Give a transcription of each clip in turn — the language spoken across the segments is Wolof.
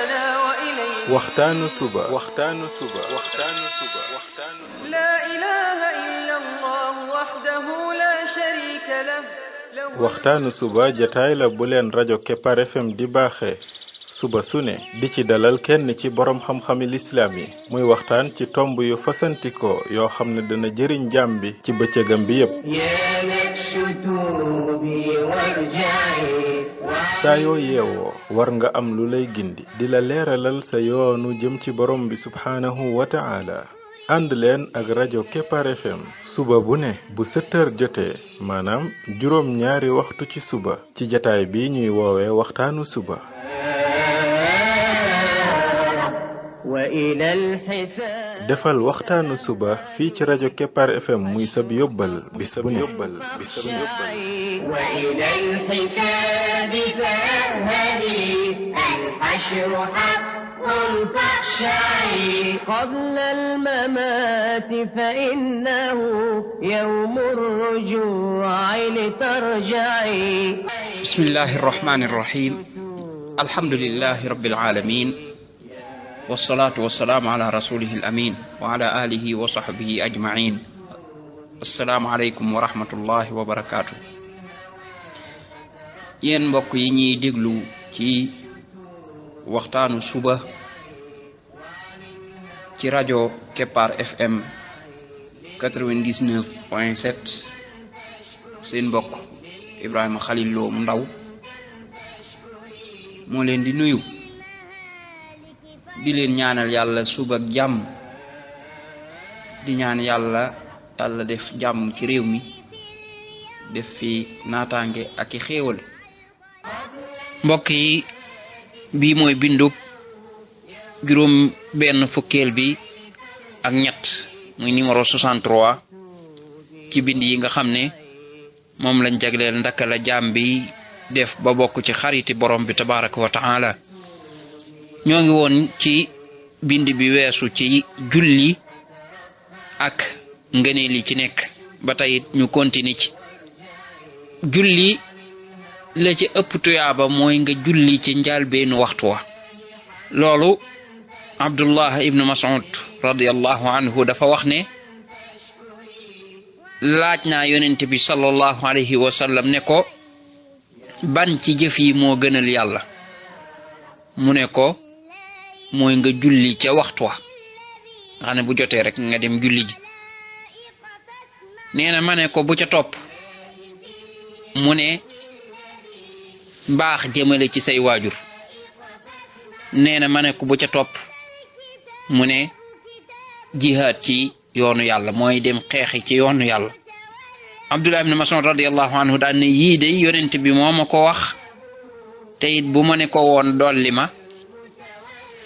لنا وإليه waxtaanu suba لا إله إلا الله وحده لا شريك له waxtaanu suba jataay la bu leen rajo Kepar FM di baaxee suba su ne di ci dalal kenn ci borom xam-xami lislaam yi muy waxtaan ci tomb yu fasantikoo yoo xam ne dana jëriñ jaam bi ci bëccëgam bi yépp saa yoo yeewoo war nga am lu lay gindi di la leeralal sa yoonu jëm ci borom bi subhaanahu wa ta'ala ànd leen ak rajo Kepar FM suba bu ne bu 7h jotee maanaam juróom ñaari waxtu ci suba ci jataay bi ñuy woowee waxtaanu suba defal waxtaanu suba fii ci rajo Kepar FM muy sab yóbbal bis bu ne وإلى الحساب فاذهبي الحشر حق فاخشعي قبل الممات فإنه يوم الرجوع لترجعي بسم الله الرحمن الرحيم الحمد لله رب العالمين والصلاة والسلام على رسوله الأمين وعلى آله وصحبه أجمعين السلام عليكم ورحمة الله وبركاته yéen mbokk yi ñuy déglu ci waxtaanu suba ci rajo Kepar FM 99.7 seen mbokk Ibrahima Khalil Lo mu ndaw moo leen di nuyu di leen ñaanal yàlla suba ak jàmm di ñaan yàlla def jàmm ci réew mi def fi naataange ak i xéewal mbokk yi bii mooy bindub juróom benn fukkeel bi ak ñett muy numéro 63 ci bind yi nga xam ne moom lañ jagleel ndaka la jaam bi def ba bokk ci xariti borom bi tabaraka wa taala ñoo ngi woon ci bind bi weesu ci julli ak ngëneel yi ci nekk ba tey ñu continuer ci julli la ci ëpp tuyaaba mooy nga julli ci njaalbeenu waxtu wa loolu Abdullah ibn Mas'ud radiyallahu anhu dafa wax ne laaj naa yonent bi sallallahu alayhi wa sallam ne ko ban ci jëf yi moo gënal yàlla mu ne ko mooy nga julli ca waxtu wa nga xam ne bu jotee rek nga dem julli ji nee na ma ne ko bu ca topp mu ne baax jëmale ci say waajur nee na ma ne ko bu ca topp mu ne jihaad ci yoonu yàlla mooy dem xeexi ci yoonu yàlla Abdullah ibn Mas'ud radiyallahu anhu daan ne yii de yonent bi moo ma ko wax te it bu ma ne ko woon dolli ma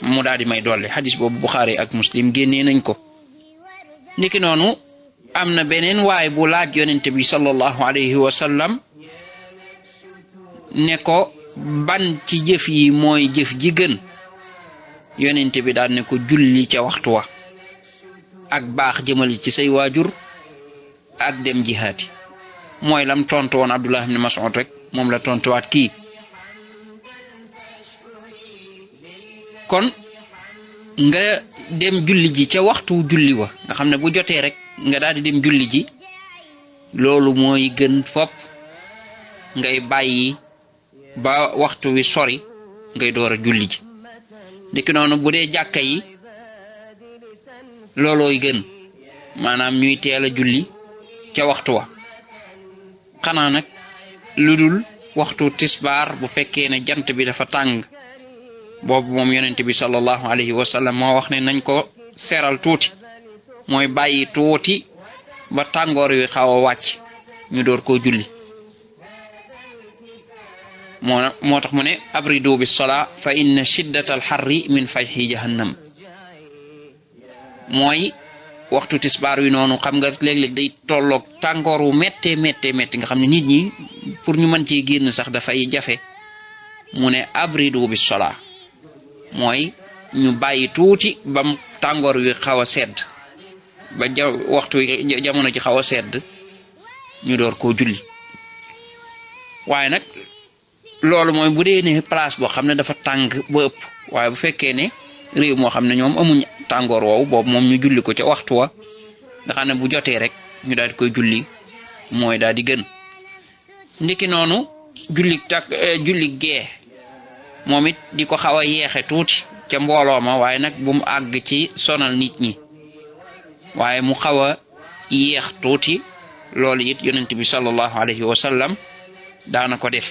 mu daal di may dolli xadis boobu Bukhari ak Muslim génnee nañ ko niki noonu am na beneen waay bu laaj yonent bi sallallahu alayhi wa sallam ne ko ban ci jëf yi mooy jëf ji gën yonent bi daan ne ko julli ca waxtu wa ak baax jëmali ci say waajur ak dem jihaati mooy lam tontu woon Abdullah ibn Mas'ud rek moom la tontuwaat kii kon nga dem julli ji ca waxtu julli wa nga xam ne bu jotee rek nga daal di dem julli ji loolu mooy gën fopp ngay bàyyi ba waxtu wi sori ngay door a julli ji ndiki noonu bu dee jàkka yi loolooy gën maanaam ñuy teel a julli ca waxtu wa xanaa nag lu dul waxtu tisbaar bu fekkee ne jant bi dafa tàng boobu moom yonent bi sallallahu alayhi wa sallam moo wax ne nañ ko seral tuuti mooy bàyyi tuuti ba tàngoor wi xaw a wàcc ñu door koo julli moo tax mu ne abridu bis salaa fa inna shiddatal harri min fayhi jahannam mooy waxtu tisbaar wi noonu xam nga léeg-léeg day tolloog tàngoor wu méttee nga xam ne nit ñi pour ñu mën cee génn sax dafay jafe mu ne abridu bis salaa mooy ñu bàyyi tuuti bam tàngoor wi xaw a sedd ba waxtu jamono ji xaw a sedd ñu door koo julli waaye nag loolu mooy bu dee ne place boo xam ne dafa tàng ba ëpp waaye bu fekkee ne réew moo xam ne ñoom amuñ tàngoor woowu boobu moom ñu julli ko ca waxtu wa nga xam ne bu jotee rek ñu daal di koy julli mooy daal di gën. ndiki noonu julli gee moom it di ko xaw a yeexe tuuti ca mbooloo ma waaye nag bu mu àgg ci sonal nit ñi waaye mu xaw a yeex tuuti loolu it yonent bi sallallahu alayhi wa sallam daana ko def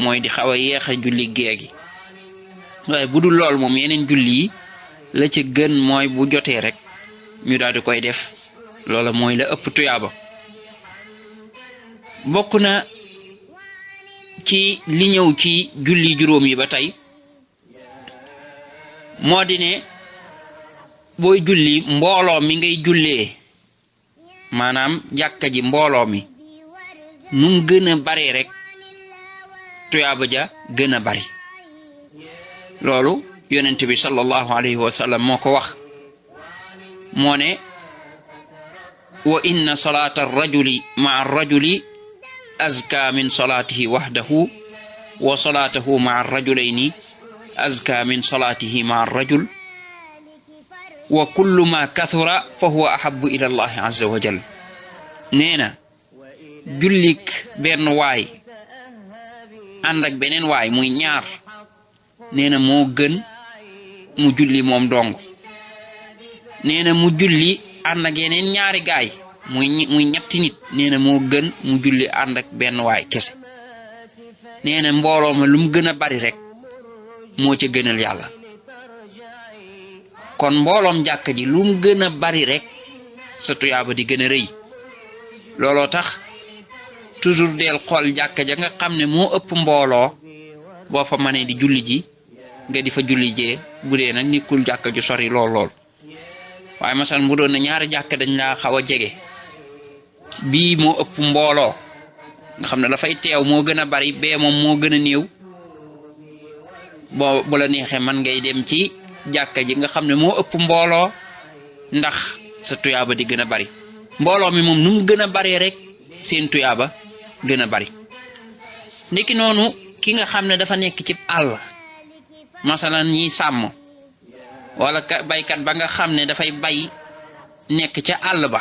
mooy di xaw a yeexe julli gee gi waaye bu dul loolu moom yeneen julli yi la ci gën mooy bu jotee rek ñu daal di koy def loola mooy la ëpp tuyaaba. bokk na ci li ñëw ci julli juróom yi ba tey moo di ne booy julli mbooloo mi ngay jullee maanaam jàkka ji mbooloo mi nu gën a bare rek tuyaaba ja gën a bari loolu yonent bi sallallahu alayhi wa sallam moo ko wax moo ne wa inna salata ar-rajuli ma'a ar-rajuli azka min salatihi wahdahu wa salatahu ma'a ar-rajulayni azka min salatihi ma'a ar-rajul wa kullu ma kathura fa huwa ahabbu ila Allah azza wa jal neena jullik benn waay ànd ak beneen waay muy ñaar neena moo gën mu julli moom dong neena mu julli ànd ak yeneen ñaari gaay muy ñetti nit neena moo gën mu julli ànd ak benn waay kese neena mbooloo ma lu mu gën a bari rek moo ca gënal yàlla kon mbooloom jàkka ji lu mu gën a bari rek sa tuyaaba di gën a rëy looloo tax toujours del xool jàkka ja nga xam ne moo ëpp mbooloo boo fa mënee di julli ji nga di fa julli jee bu dee nag nekkul jàkka ju sori lool waaye masal bu doon na ñaari jàkka dañ laa xaw a jege bii moo ëpp mbooloo nga xam ne dafay teew moo gën a bari bee moom moo gën a néew bu la neexee man ngay dem ci jàkka ji nga xam ne moo ëpp mbooloo ndax sa tuyaaba di gën a bari mbooloo mi moom nu mu gën a bari rek seen tuyaaba gën a bari ndiki noonu ki nga xam ne dafa nekk ci àll masalan ñi sàmm wala baykat ba nga xam ne dafay bay nekk ca àll ba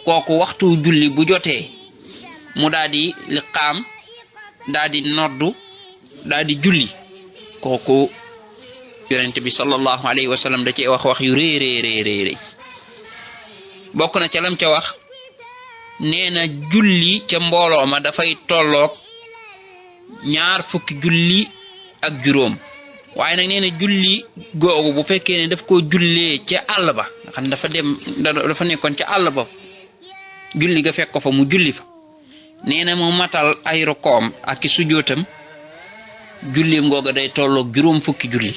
kooku waxtu julli bu jotee mu daal di liqaam daal di noddu daal di julli kooku yonent bi sallallahu alayhi wa sallam da cee wax yu rëy bokk na ca lam ca wax nee na julli ca mbooloo ma dafay tolloog 20 julli ak juróom waaye nag nee na julli googu bu fekkee ne daf koo jullee ca àll ba nga xam ne dafa nekkoon ca àll ba julli ga fekk ko fa mu julli fa nee na mu matal ay rokoom ak i sujootam julleem googa day tolloog 20 julli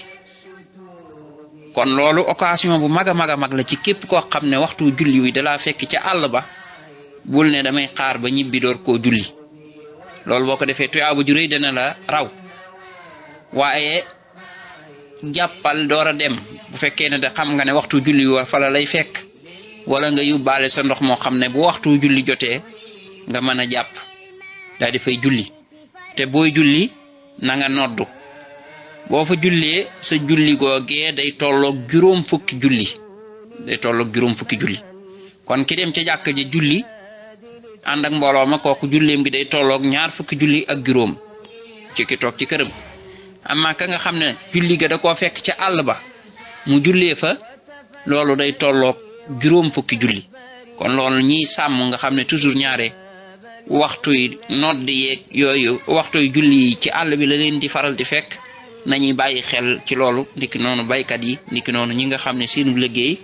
kon loolu occasion bu mag a mag la ci képp koo xam ne waxtu julli wi dalaa fekk ca àll ba bul ne damay xaar ba ñibbi door koo julli loolu boo ko defee tuyaabu ju rëy dana la raw waaye jàppal door a dem bu fekkee ne da xam nga ne waxtu julli wa fa la lay fekk wala nga yóbbaale sa ndox moo xam ne bu waxtu julli jotee nga mën a jàpp daal di fay julli te booy julli na nga noddu boo fa jullee sa julli googee day tolloog 20 julli kon ki dem ca jàkka ji julli ànd ak mbooloo ma kooku julleem gi day tolloog 20 julli ak juróom ci ki toog ci këram amma ka nga xam ne julli ga da koo fekk ca àll ba mu jullee fa loolu day tolloog 20 julli kon loolu ñiy sàmm nga xam ne toujours ñaare waxtu yi nodd yeeg yooyu waxtu yi julli yi ci àll bi la leen di faral di fekk nañuy bàyyi xel ci loolu ndiki noonu baykat yi ndiki noonu ñi nga xam ne seenu liggéey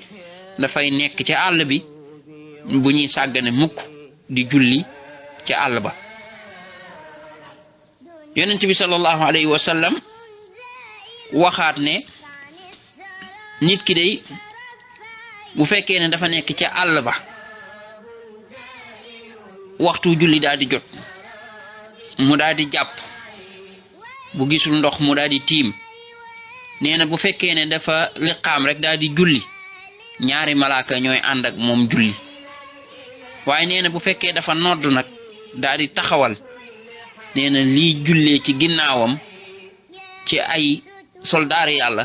dafay nekk ci àll bi bu ñuy sàggane mukk di julli ci àll ba yonent bi sallallahu alayhi wa sallam waxaat ne nit ki day bu fekkee ne dafa nekk ci àll ba waxtu julli daal di jot mu daal di jàpp bu gisul ndox mu daal di tiim nee na bu fekkee ne dafa liqaam rek daal di julli ñaari malaaka ñooy ànd ak moom julli waaye nee na bu fekkee dafa nodd nag daal di taxawal nee na lii jullee ci ginnaawam ci ay soldaar yàlla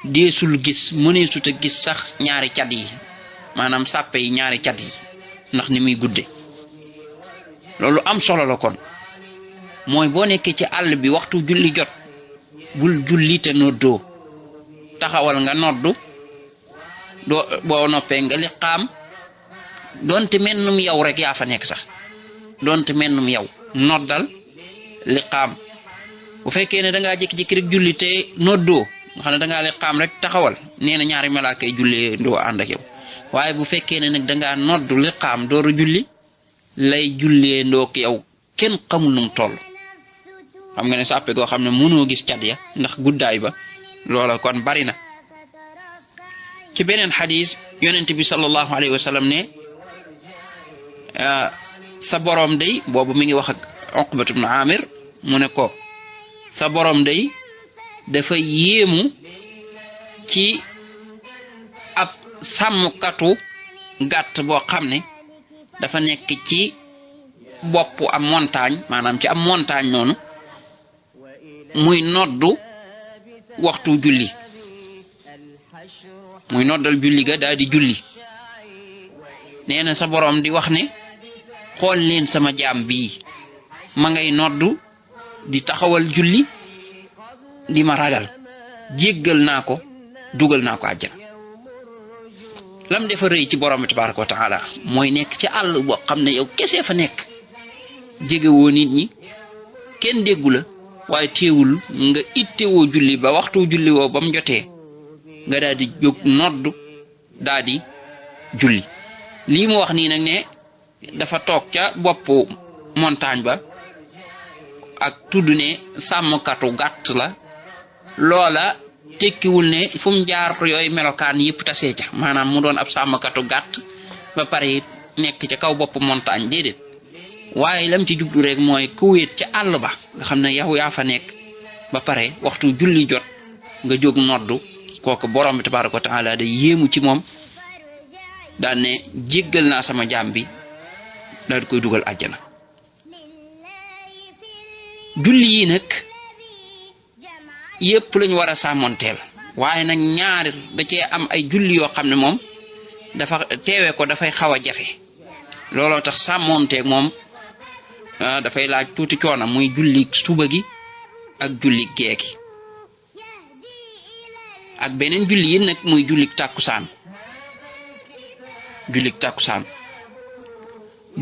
deesul gis mëneesut a gis sax ñaari cat yi maanaam sàppe yi ñaari cat yi ndax ni muy gudde loolu am solo la kon mooy boo nekkee ci àll bi waxtu julli jot bul julli te noddoo taxawal nga noddu doo boo noppee nga liqaam donte mennum yow rek yaa fa nekk sax donte mennum yow noddal liqaam bu fekkee ne da ngaa jékki-jékki rek julli te noddoo nga xam ne da ngaa liqaam rek taxawal nee na ñaari malaaka yi jullee ndoo ànd ak yow waaye bu fekkee ne nag da ngaa noddu liqaam dooru julli lay jullee ndook yow kenn xamul num toll xam nga ne sàppe goo xam ne mënoo gis cat ya ndax guddaay ba loola kon bari na ci beneen xadis yonent bi sallallahu alayhi wa sallam ne sa borom day boobu mi ngi wax ak Uqbatu ibn Amir mu ne ko sa borom day dafa yéemu ci ab sàmmkatu gàtt boo xam ne dafa nekk ci bopp am montagne maanaam ci am montagne noonu muy noddu waxtu julli muy noddal julli ga daal di julli nee na sa borom di wax ne xool leen sama jaam bii ma ngay noddu di taxawal julli di ma ragal jéggal naa ko dugal naa ko àjjana lam defa rëy ci borom bi tabaraka wa taala mooy nekk ci àll boo xam ne yow kese fa nekk jegewoo nit ñi kenn déggu la waaye teewul nga ittewoo julli ba waxtu julli woo ba mu jotee nga daal di jóg noddu daal di julli lii mu wax nii nag ne dafa toog ca boppu montagne ba ak tudd ne sàmmkatu gàtt la loola tekkiwul ne fu mu jaar yooyu melokaan yëpp tasee ca maanaam mu doon ab sàmmkatu gàtt ba pare nekk ca kaw boppu montagne déedéet waaye lam ci jublu rek mooy ku wéet ca àll ba nga xam ne yow yaa fa nekk ba pare waxtu julli jot nga jóg noddu kooku borom bi tabaraka wa taala day yéemu ci moom daan ne jéggal naa sama jaam bi daal di koy dugal àjjana julli yi nag yépp lañu war a sàmmonteel waaye nag ñaari da cee am ay julli yoo xam ne moom dafa teewe ko dafay xaw a jafe looloo tax sàmmonteeg moom dafay laaj tuuti coona muy julli suba gi ak julli gee gi ak beneen julli yi nag muy jullik tàkkusaan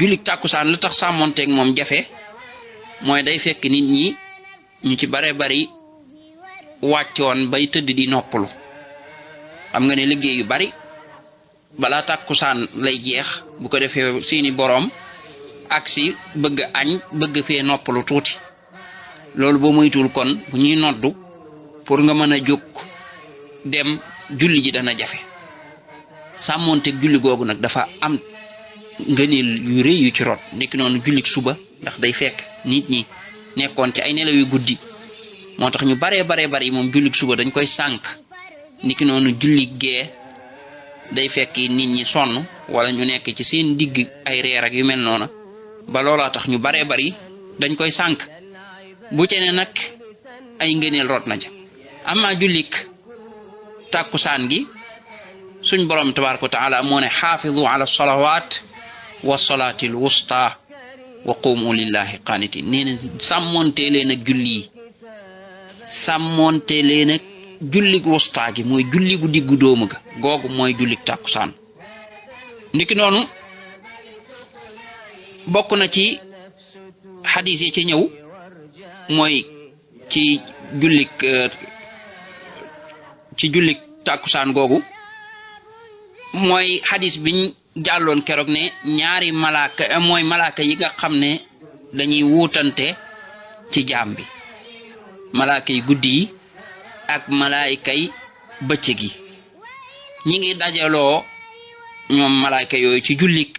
jullik tàkkusaan lu tax sàmmonteeg moom jafe mooy day fekk nit ñi ñu ci bare bari wàccoon bay tëdd di noppalu xam nga ne liggéey yu bari balaa tàkkusaan lay jeex bu ko defee seeni boroom aksi bëgg añ bëgg fee noppalu tuuti loolu boo moytuwul kon bu ñuy noddu pour nga mën a jóg dem julli ji dana jafe sàmmonteeg julli googu nag dafa am ngëneel yu rëy yu ci rot nekk noonu jullik suba ndax day fekk nit ñi nekkoon ci ay nelaw yu guddi moo tax ñu baree bari moom jullik suba dañ koy sànk niki noonu jullik gee day fekk nit ñi sonn wala ñu nekk ci seen digg ay reer ak yu mel noona ba loolaa tax ñu baree bari dañ koy sànk bu ci ne nag ay ngëneel rot na ja amma jullik tàkkusaan gi suñ borom tabaraka wa taala moo ne xaafizu ala salawat wa salaatil wusta wa qumu lillahi qanitin nee na sàmmonte leen ak julli yi sàmmonte leen ak jullig wusta gi mooy julli gu diggu doomu ga googu mooy jullig tàkkusaan niki noonu bokk na ci xadis yi ci ñëw mooy ci jullig tàkkusaan googu mooy xadis biñ jàlloon keroog ne ñaari malaaka mooy malaaka yi nga xam ne dañuy wuutante ci jaam bi malaaka yi guddi yi ak malaayka yi bëccëg yi ñi ngi dajaloo ñoom malaayka yooyu ci jullik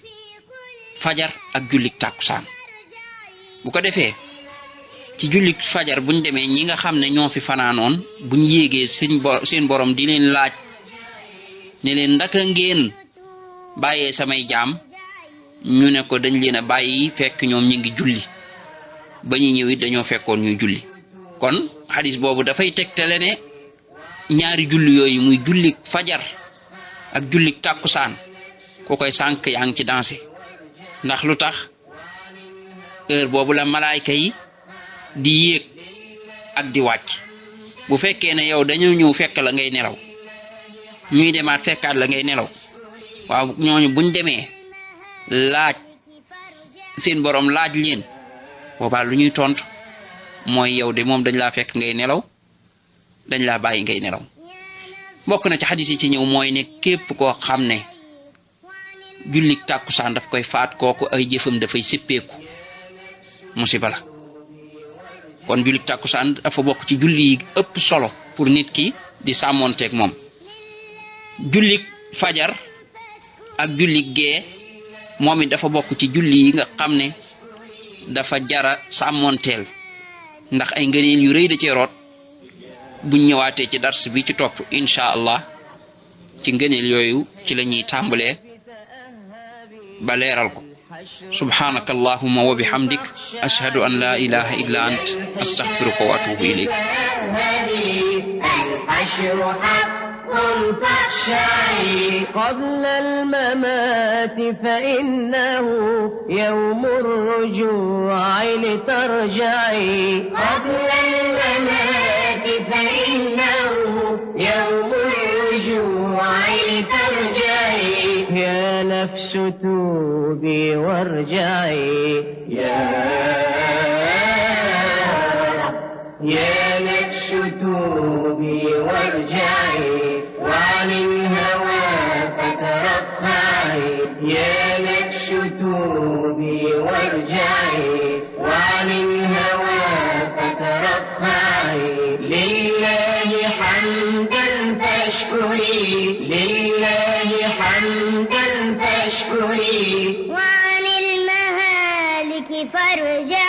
fajar ak jullik tàkkusaan bu ko defee ci jullik fajar buñ demee ñi nga xam ne ñoo fi fanaanoon buñ yéegee seen borom di leen laaj ne leen ndaka ngeen bàyyee samay jaam ñu ne ko dañ leen a bàyyi fekk ñoom ñi ngi julli ba ñu ñëw it dañoo fekkoon ñuy julli kon hadis boobu dafay tegtale ne ñaari julli yooyu muy julli fajar ak julli tàkkusaan ko koy sànk yaa ngi ci dansé ndax lu tax heure boobu la malaayka yi di yéeg ak di wàcc bu fekkee ne yow dañoo ñëw fekk la ngay nelaw ñuy demaat fekkaat la ngay nelaw waaw ñooñu buñ demee laaj seen borom laaj leen boobaa lu ñuy tontu mooy yow de moom dañ laa fekk ngay nelaw dañ laa bàyyi ngay nelaw bokk na ci xadis yi ci ñëw mooy ne képp koo xam ne jullik tàkkusaan daf koy faat kooku ay jëfam dafay sippeeku musiba la kon jullik tàkkusaan dafa bokk ci julli yi ëpp solo pour nit ki di sàmmonteeg moom jullik fajar ak jullik gee moom it dafa bokk ci julli yi nga xam ne dafa jara sàmmonteel ndax ay ngëneel yu rëy da ci root buñ ñëwaatee ci dars bi ci topp insha allah ci ngëneel yooyu ci la ñuy tàmbalee ba leeral ko subhanaka allahumma wa bihamdik ashhadu an la ilaha illa ant astaghfiruka wa atubu ilayk قبل الممات فإنه يوم الرجوع لترجعي قبل الممات فإنه يوم الرجوع لترجعي يا نفس توبي وارجعي يا نفس توبي وارجعي وعن الهوى فترفعي يا نفس توبي وارجعي وعن الهوى فترفعي لله حمدا فاشكري لله حمدا فاشكري وعن المهالك فارجعي